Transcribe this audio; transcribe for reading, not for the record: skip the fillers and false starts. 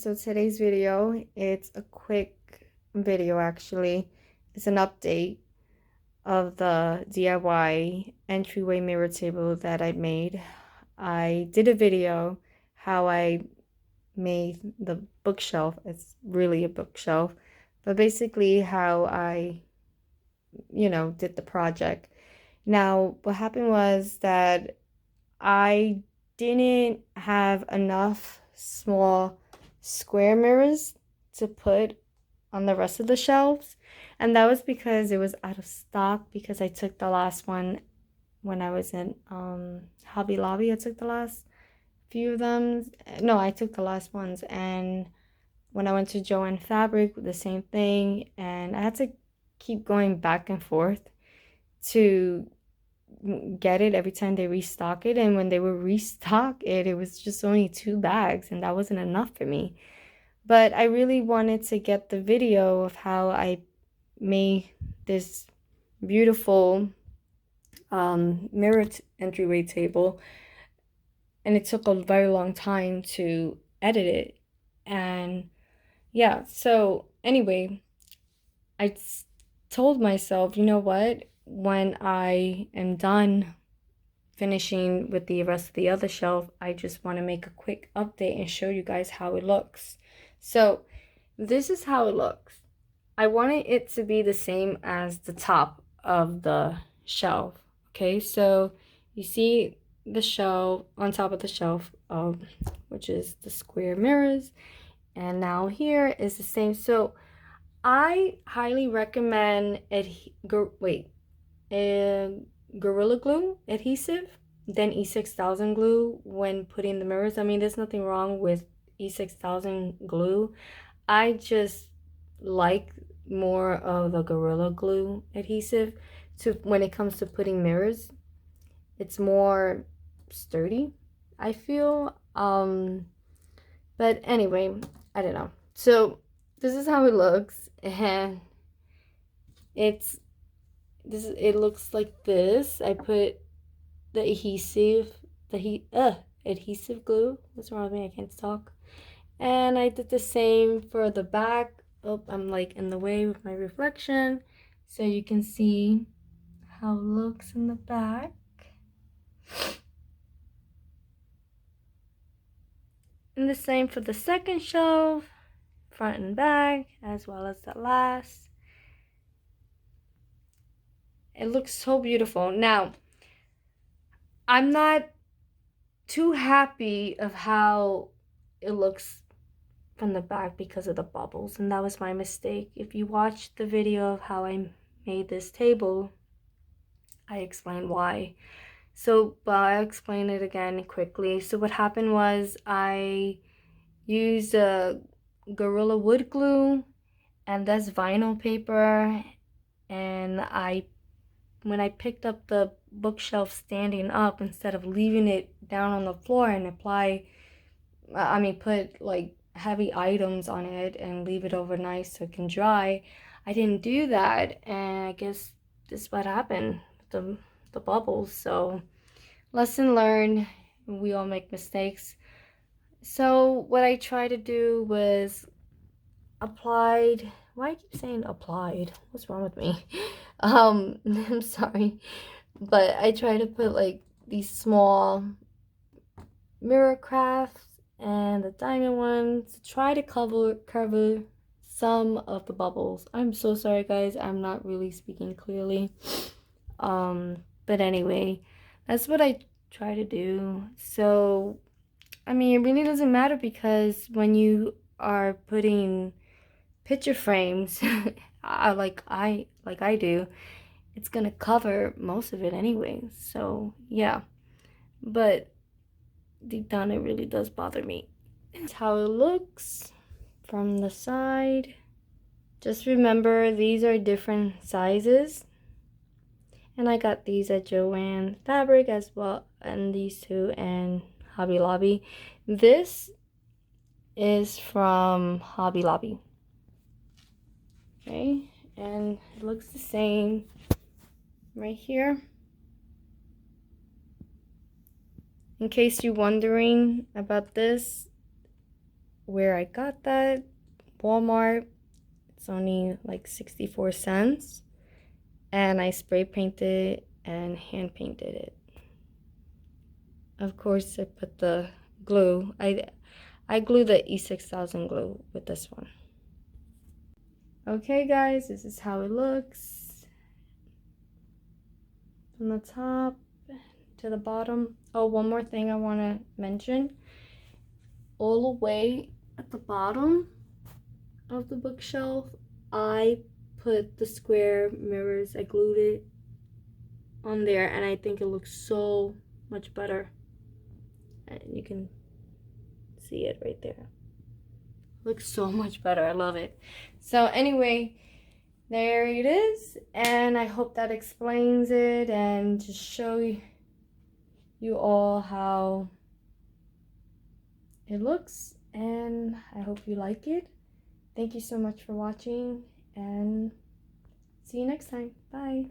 so today's video, it's a quick video actually. It's an update of the DIY entryway mirror table that I made. I did a video how I made the bookshelf. It's really a bookshelf, but basically how I, did the project. Now, what happened was that I didn't have enough small square mirrors to put on the rest of the shelves, and that was because it was out of stock because I took the last one when I was in Hobby Lobby. I took the last few of them. No, I took the last ones, and when I went to Joann Fabric, the same thing, and I had to keep going back and forth to get it every time they restock it, and when they would restock it, it was just only 2 bags, and that wasn't enough for me. But I really wanted to get the video of how I made this beautiful mirror entryway table, and it took a very long time to edit it. And yeah, so anyway, I told myself, you know what, when I am done finishing with the rest of the other shelf, I just want to make a quick update and show you guys how it looks. So this is how it looks. I wanted it to be the same as the top of the shelf. Okay, so you see the shelf on top of the shelf, which is the square mirrors, and now here is the same. So I highly recommend Gorilla Glue adhesive than E6000 glue when putting the mirrors. I mean, there's nothing wrong with E6000 glue. I just like more of the Gorilla Glue adhesive to when it comes to putting mirrors. It's more sturdy, I feel. But anyway, I don't know. So this is how it looks, and it looks like this. I put the adhesive glue. What's wrong with me? I can't talk. And I did the same for the back. Oh, I'm like in the way with my reflection, so you can see how it looks in the back. And the same for the second shelf, front and back, as well as the last. It looks so beautiful. Now, I'm not too happy of how it looks from the back because of the bubbles, and that was my mistake. If you watch the video of how I made this table, I explained why. So, but I'll explain it again quickly. So what happened was I used a Gorilla Wood glue, and that's vinyl paper, and when I picked up the bookshelf standing up, instead of leaving it down on the floor and put like heavy items on it and leave it overnight so it can dry, I didn't do that, and I guess this is what happened, the bubbles. So lesson learned, we all make mistakes. So what I tried to do was applied, why I keep saying applied, what's wrong with me? I'm sorry, but I try to put like these small mirror crafts and the diamond ones to try to cover some of the bubbles. I'm so sorry guys, I'm not really speaking clearly. But anyway, that's what I try to do. So I mean, it really doesn't matter because when you are putting picture frames like I do, it's gonna cover most of it anyway. So yeah, but deep down it really does bother me. It's how it looks from the side. Just remember, these are different sizes, and I got these at Joann Fabric as well, and these two and Hobby Lobby. This is from Hobby Lobby. Okay, and it looks the same right here. In case you're wondering about this, where I got that. Walmart. It's only like 64 cents. And I spray painted and hand painted it. Of course, I put the glue. I glue the E6000 glue with this one. Okay guys, this is how it looks from the top to the bottom. Oh, one more thing I want to mention. All the way at the bottom of the bookshelf, I put the square mirrors. I glued it on there, and I think it looks so much better. And you can see it right there. Looks so much better. I love it. So anyway, there it is, and I hope that explains it and to show you all how it looks, and I hope you like it. Thank you so much for watching, and see you next time. Bye.